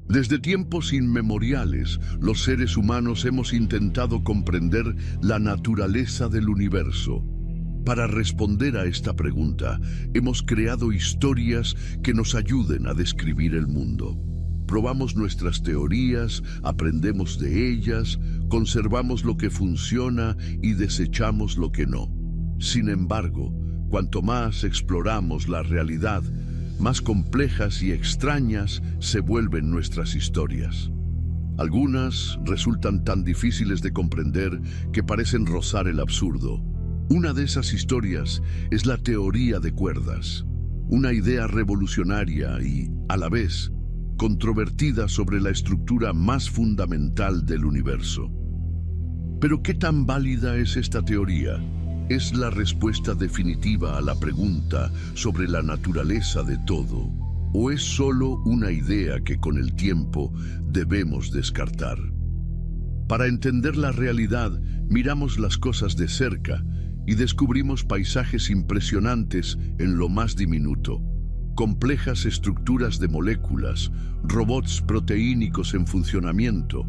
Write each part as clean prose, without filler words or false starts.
Desde tiempos inmemoriales, los seres humanos hemos intentado comprender la naturaleza del universo. Para responder a esta pregunta, hemos creado historias que nos ayuden a describir el mundo. Probamos nuestras teorías, aprendemos de ellas, conservamos lo que funciona y desechamos lo que no. Sin embargo, cuanto más exploramos la realidad, más complejas y extrañas se vuelven nuestras historias. Algunas resultan tan difíciles de comprender que parecen rozar el absurdo. Una de esas historias es la teoría de cuerdas, una idea revolucionaria y, a la vez, controvertida sobre la estructura más fundamental del universo. Pero ¿qué tan válida es esta teoría? ¿Es la respuesta definitiva a la pregunta sobre la naturaleza de todo? ¿O es solo una idea que con el tiempo debemos descartar? Para entender la realidad, miramos las cosas de cerca y descubrimos paisajes impresionantes en lo más diminuto. Complejas estructuras de moléculas, robots proteínicos en funcionamiento,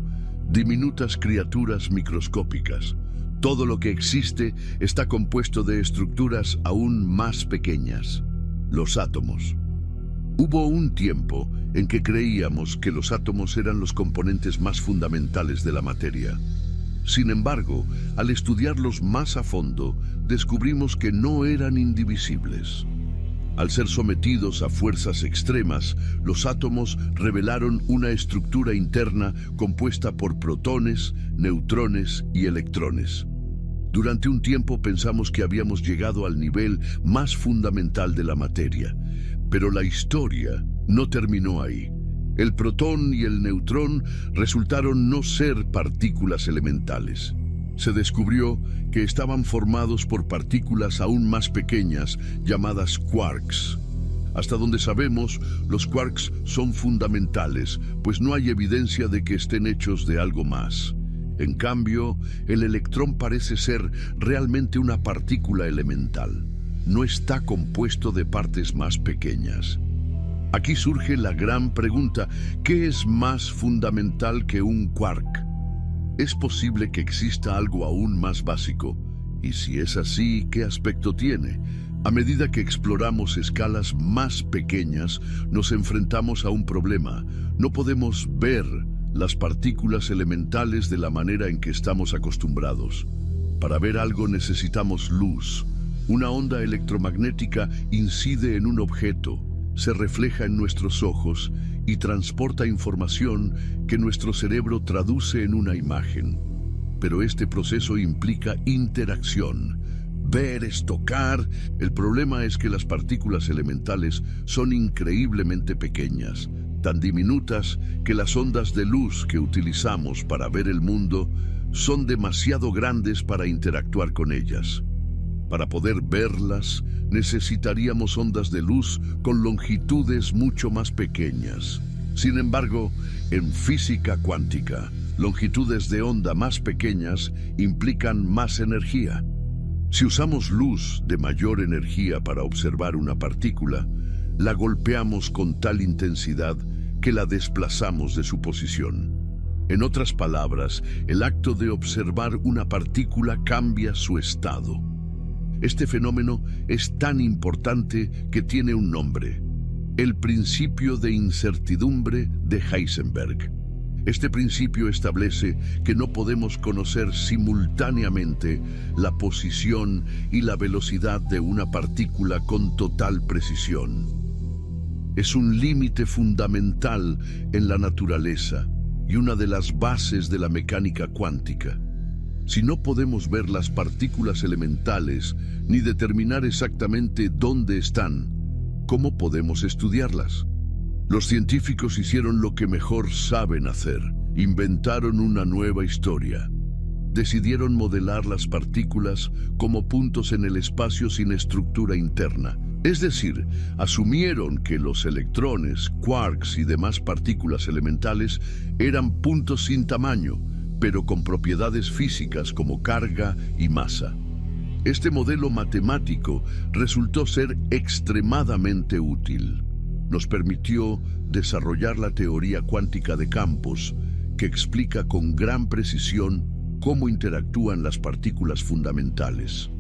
diminutas criaturas microscópicas. Todo lo que existe está compuesto de estructuras aún más pequeñas, los átomos. Hubo un tiempo en que creíamos que los átomos eran los componentes más fundamentales de la materia. Sin embargo, al estudiarlos más a fondo, descubrimos que no eran indivisibles. Al ser sometidos a fuerzas extremas, los átomos revelaron una estructura interna compuesta por protones, neutrones y electrones. Durante un tiempo pensamos que habíamos llegado al nivel más fundamental de la materia, pero la historia no terminó ahí. El protón y el neutrón resultaron no ser partículas elementales. Se descubrió que estaban formados por partículas aún más pequeñas llamadas quarks. Hasta donde sabemos, los quarks son fundamentales, pues no hay evidencia de que estén hechos de algo más. En cambio, el electrón parece ser realmente una partícula elemental. No está compuesto de partes más pequeñas. Aquí surge la gran pregunta: ¿qué es más fundamental que un quark? ¿Es posible que exista algo aún más básico? Y si es así, ¿qué aspecto tiene? A medida que exploramos escalas más pequeñas, nos enfrentamos a un problema. No podemos ver las partículas elementales de la manera en que estamos acostumbrados. Para ver algo necesitamos luz. Una onda electromagnética incide en un objeto, se refleja en nuestros ojos y transporta información que nuestro cerebro traduce en una imagen. Pero este proceso implica interacción. Ver es tocar. El problema es que las partículas elementales son increíblemente pequeñas, tan diminutas que las ondas de luz que utilizamos para ver el mundo son demasiado grandes para interactuar con ellas. Para poder verlas, necesitaríamos ondas de luz con longitudes mucho más pequeñas. Sin embargo, en física cuántica, longitudes de onda más pequeñas implican más energía. Si usamos luz de mayor energía para observar una partícula, la golpeamos con tal intensidad que la desplazamos de su posición. En otras palabras, el acto de observar una partícula cambia su estado. Este fenómeno es tan importante que tiene un nombre: el principio de incertidumbre de Heisenberg. Este principio establece que no podemos conocer simultáneamente la posición y la velocidad de una partícula con total precisión. Es un límite fundamental en la naturaleza y una de las bases de la mecánica cuántica. Si no podemos ver las partículas elementales ni determinar exactamente dónde están, ¿cómo podemos estudiarlas? Los científicos hicieron lo que mejor saben hacer: inventaron una nueva historia. Decidieron modelar las partículas como puntos en el espacio sin estructura interna. Es decir, asumieron que los electrones, quarks y demás partículas elementales eran puntos sin tamaño, pero con propiedades físicas como carga y masa. Este modelo matemático resultó ser extremadamente útil. nos permitió desarrollar la teoría cuántica de campos, que explica con gran precisión cómo interactúan las partículas fundamentales.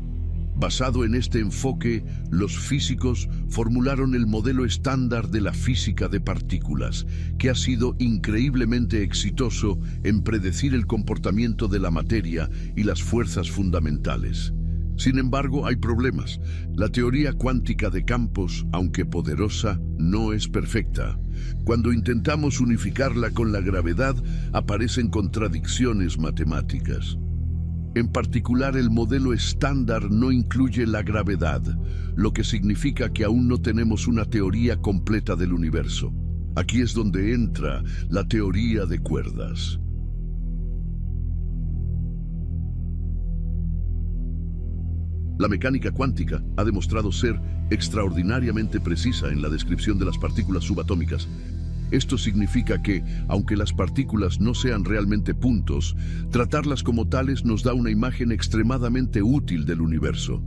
Basado en este enfoque, los físicos formularon el modelo estándar de la física de partículas, que ha sido increíblemente exitoso en predecir el comportamiento de la materia y las fuerzas fundamentales. Sin embargo, hay problemas. La teoría cuántica de campos, aunque poderosa, no es perfecta. Cuando intentamos unificarla con la gravedad, aparecen contradicciones matemáticas. En particular, el modelo estándar no incluye la gravedad, lo que significa que aún no tenemos una teoría completa del universo. Aquí es donde entra la teoría de cuerdas. La mecánica cuántica ha demostrado ser extraordinariamente precisa en la descripción de las partículas subatómicas. Esto significa que, aunque las partículas no sean realmente puntos, tratarlas como tales nos da una imagen extremadamente útil del universo.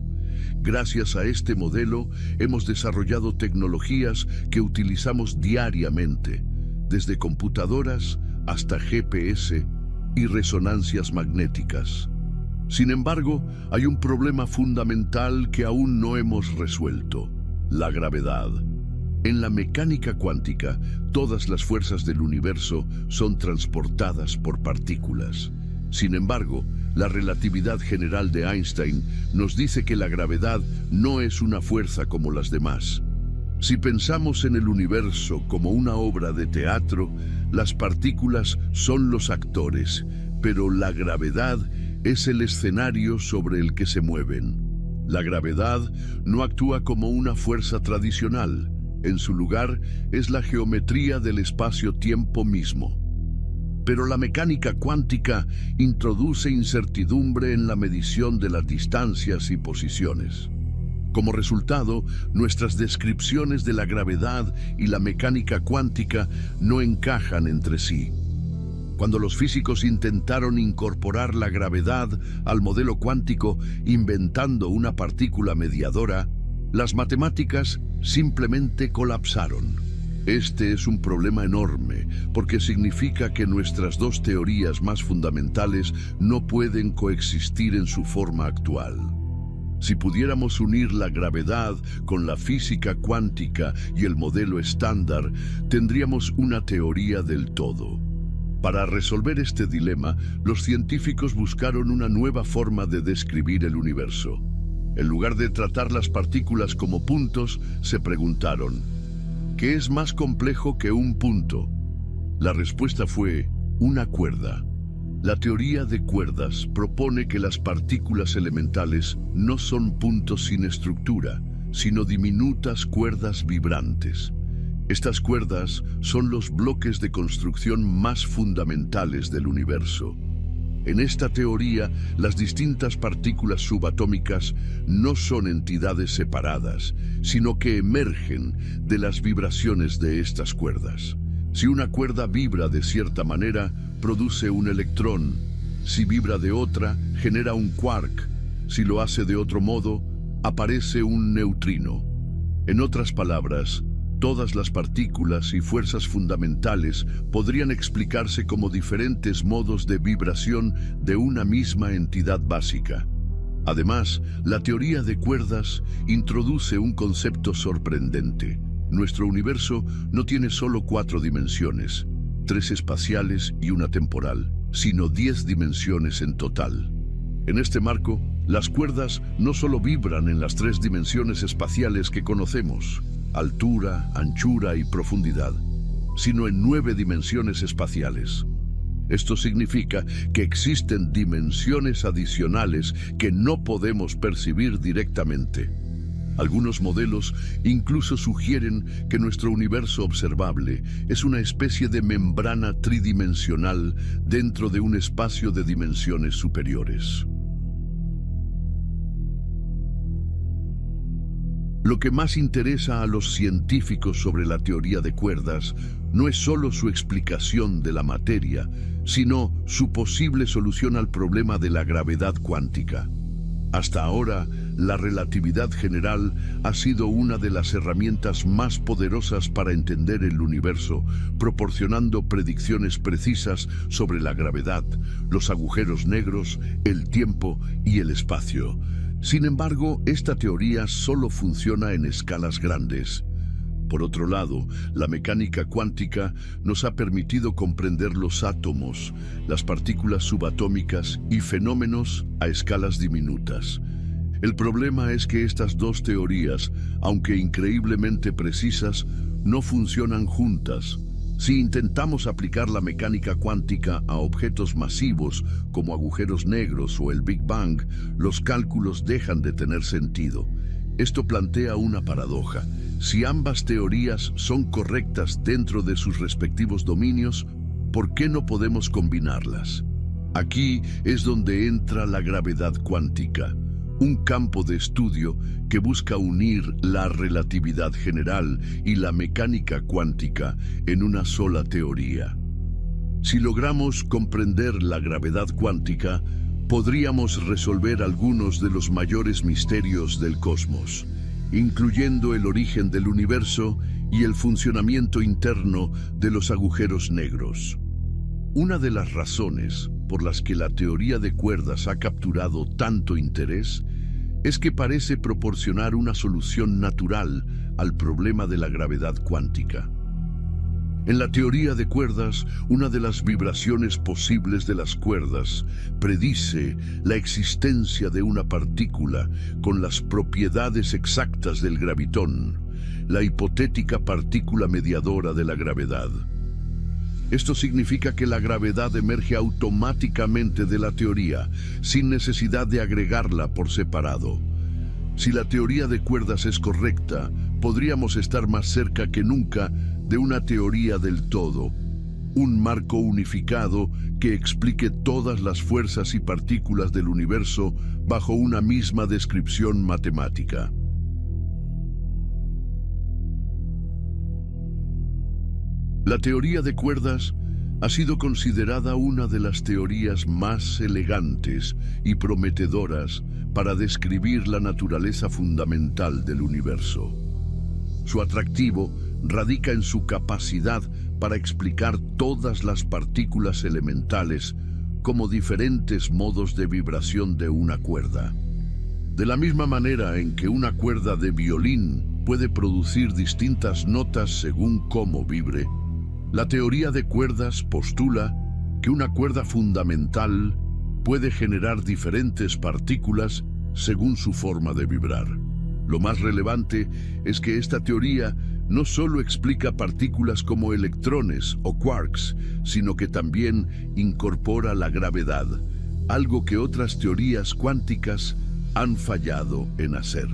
Gracias a este modelo, hemos desarrollado tecnologías que utilizamos diariamente, desde computadoras hasta GPS y resonancias magnéticas. Sin embargo, hay un problema fundamental que aún no hemos resuelto: la gravedad. En la mecánica cuántica, todas las fuerzas del universo son transportadas por partículas. Sin embargo, la relatividad general de Einstein nos dice que la gravedad no es una fuerza como las demás. Si pensamos en el universo como una obra de teatro, las partículas son los actores, pero la gravedad es el escenario sobre el que se mueven. La gravedad no actúa como una fuerza tradicional. En su lugar, es la geometría del espacio-tiempo mismo. Pero la mecánica cuántica introduce incertidumbre en la medición de las distancias y posiciones. Como resultado, nuestras descripciones de la gravedad y la mecánica cuántica no encajan entre sí. Cuando los físicos intentaron incorporar la gravedad al modelo cuántico inventando una partícula mediadora, las matemáticas simplemente colapsaron. Este es un problema enorme, porque significa que nuestras dos teorías más fundamentales no pueden coexistir en su forma actual. Si pudiéramos unir la gravedad con la física cuántica y el modelo estándar, tendríamos una teoría del todo. Para resolver este dilema, los científicos buscaron una nueva forma de describir el universo. En lugar de tratar las partículas como puntos, se preguntaron: ¿qué es más complejo que un punto? La respuesta fue una cuerda. La teoría de cuerdas propone que las partículas elementales no son puntos sin estructura, sino diminutas cuerdas vibrantes. Estas cuerdas son los bloques de construcción más fundamentales del universo. En esta teoría, las distintas partículas subatómicas no son entidades separadas, sino que emergen de las vibraciones de estas cuerdas. Si una cuerda vibra de cierta manera, produce un electrón. Si vibra de otra, genera un quark. Si lo hace de otro modo, aparece un neutrino. En otras palabras, todas las partículas y fuerzas fundamentales podrían explicarse como diferentes modos de vibración de una misma entidad básica. Además, la teoría de cuerdas introduce un concepto sorprendente. Nuestro universo no tiene solo 4 dimensiones, 3 espaciales y una temporal, sino 10 dimensiones en total. En este marco, las cuerdas no solo vibran en las 3 dimensiones espaciales que conocemos, altura, anchura y profundidad, sino en 9 dimensiones espaciales. Esto significa que existen dimensiones adicionales que no podemos percibir directamente. Algunos modelos incluso sugieren que nuestro universo observable es una especie de membrana tridimensional dentro de un espacio de dimensiones superiores. Lo que más interesa a los científicos sobre la teoría de cuerdas no es solo su explicación de la materia, sino su posible solución al problema de la gravedad cuántica. Hasta ahora, la relatividad general ha sido una de las herramientas más poderosas para entender el universo, proporcionando predicciones precisas sobre la gravedad, los agujeros negros, el tiempo y el espacio. Sin embargo, esta teoría solo funciona en escalas grandes. Por otro lado, la mecánica cuántica nos ha permitido comprender los átomos, las partículas subatómicas y fenómenos a escalas diminutas. El problema es que estas dos teorías, aunque increíblemente precisas, no funcionan juntas. Si intentamos aplicar la mecánica cuántica a objetos masivos como agujeros negros o el Big Bang, los cálculos dejan de tener sentido. Esto plantea una paradoja. Si ambas teorías son correctas dentro de sus respectivos dominios, ¿por qué no podemos combinarlas? Aquí es donde entra la gravedad cuántica, un campo de estudio que busca unir la relatividad general y la mecánica cuántica en una sola teoría. Si logramos comprender la gravedad cuántica, podríamos resolver algunos de los mayores misterios del cosmos, incluyendo el origen del universo y el funcionamiento interno de los agujeros negros. Una de las razones por las que la teoría de cuerdas ha capturado tanto interés es que parece proporcionar una solución natural al problema de la gravedad cuántica. En la teoría de cuerdas, una de las vibraciones posibles de las cuerdas predice la existencia de una partícula con las propiedades exactas del gravitón, la hipotética partícula mediadora de la gravedad. Esto significa que la gravedad emerge automáticamente de la teoría, sin necesidad de agregarla por separado. Si la teoría de cuerdas es correcta, podríamos estar más cerca que nunca de una teoría del todo, un marco unificado que explique todas las fuerzas y partículas del universo bajo una misma descripción matemática. La teoría de cuerdas ha sido considerada una de las teorías más elegantes y prometedoras para describir la naturaleza fundamental del universo. Su atractivo radica en su capacidad para explicar todas las partículas elementales como diferentes modos de vibración de una cuerda. De la misma manera en que una cuerda de violín puede producir distintas notas según cómo vibre, la teoría de cuerdas postula que una cuerda fundamental puede generar diferentes partículas según su forma de vibrar. Lo más relevante es que esta teoría no solo explica partículas como electrones o quarks, sino que también incorpora la gravedad, algo que otras teorías cuánticas han fallado en hacer.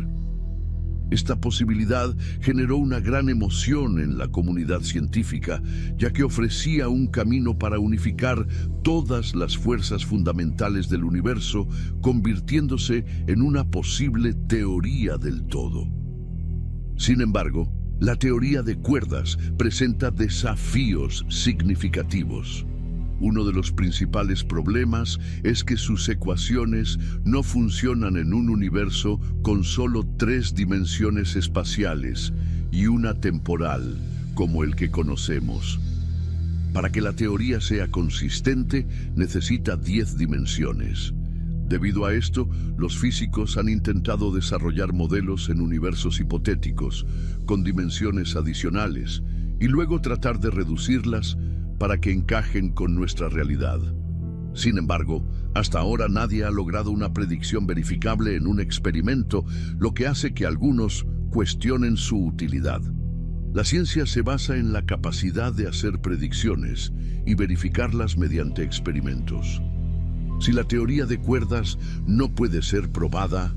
Esta posibilidad generó una gran emoción en la comunidad científica, ya que ofrecía un camino para unificar todas las fuerzas fundamentales del universo, convirtiéndose en una posible teoría del todo. Sin embargo, la teoría de cuerdas presenta desafíos significativos. Uno de los principales problemas es que sus ecuaciones no funcionan en un universo con solo 3 dimensiones espaciales y una temporal, como el que conocemos. Para que la teoría sea consistente, necesita 10 dimensiones. Debido a esto, los físicos han intentado desarrollar modelos en universos hipotéticos, con dimensiones adicionales, y luego tratar de reducirlas para que encajen con nuestra realidad. Sin embargo, hasta ahora nadie ha logrado una predicción verificable en un experimento, lo que hace que algunos cuestionen su utilidad. La ciencia se basa en la capacidad de hacer predicciones y verificarlas mediante experimentos. Si la teoría de cuerdas no puede ser probada,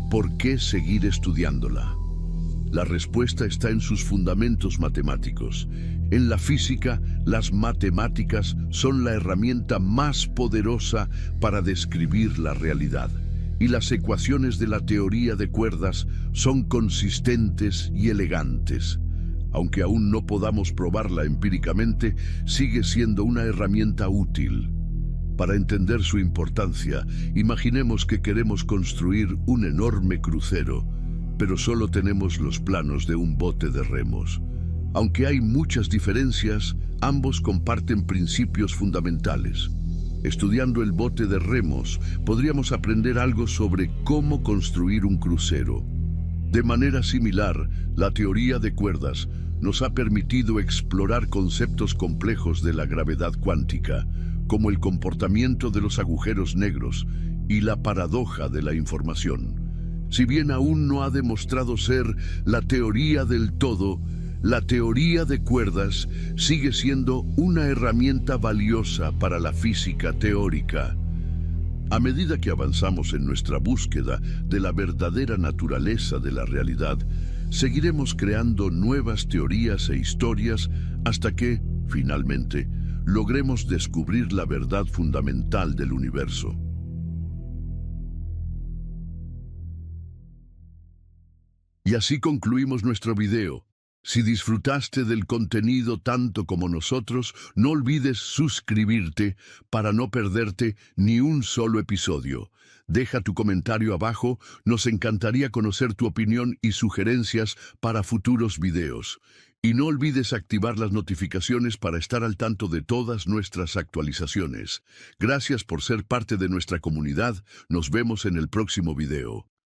¿por qué seguir estudiándola? La respuesta está en sus fundamentos matemáticos. En la física, las matemáticas son la herramienta más poderosa para describir la realidad, y las ecuaciones de la teoría de cuerdas son consistentes y elegantes. Aunque aún no podamos probarla empíricamente, sigue siendo una herramienta útil. Para entender su importancia, imaginemos que queremos construir un enorme crucero, pero solo tenemos los planos de un bote de remos. Aunque hay muchas diferencias, ambos comparten principios fundamentales. Estudiando el bote de remos, podríamos aprender algo sobre cómo construir un crucero. De manera similar, la teoría de cuerdas nos ha permitido explorar conceptos complejos de la gravedad cuántica, como el comportamiento de los agujeros negros y la paradoja de la información. Si bien aún no ha demostrado ser la teoría del todo, la teoría de cuerdas sigue siendo una herramienta valiosa para la física teórica. A medida que avanzamos en nuestra búsqueda de la verdadera naturaleza de la realidad, seguiremos creando nuevas teorías e historias hasta que, finalmente, logremos descubrir la verdad fundamental del universo. Y así concluimos nuestro video. Si disfrutaste del contenido tanto como nosotros, no olvides suscribirte para no perderte ni un solo episodio. Deja tu comentario abajo, nos encantaría conocer tu opinión y sugerencias para futuros videos. Y no olvides activar las notificaciones para estar al tanto de todas nuestras actualizaciones. Gracias por ser parte de nuestra comunidad. Nos vemos en el próximo video.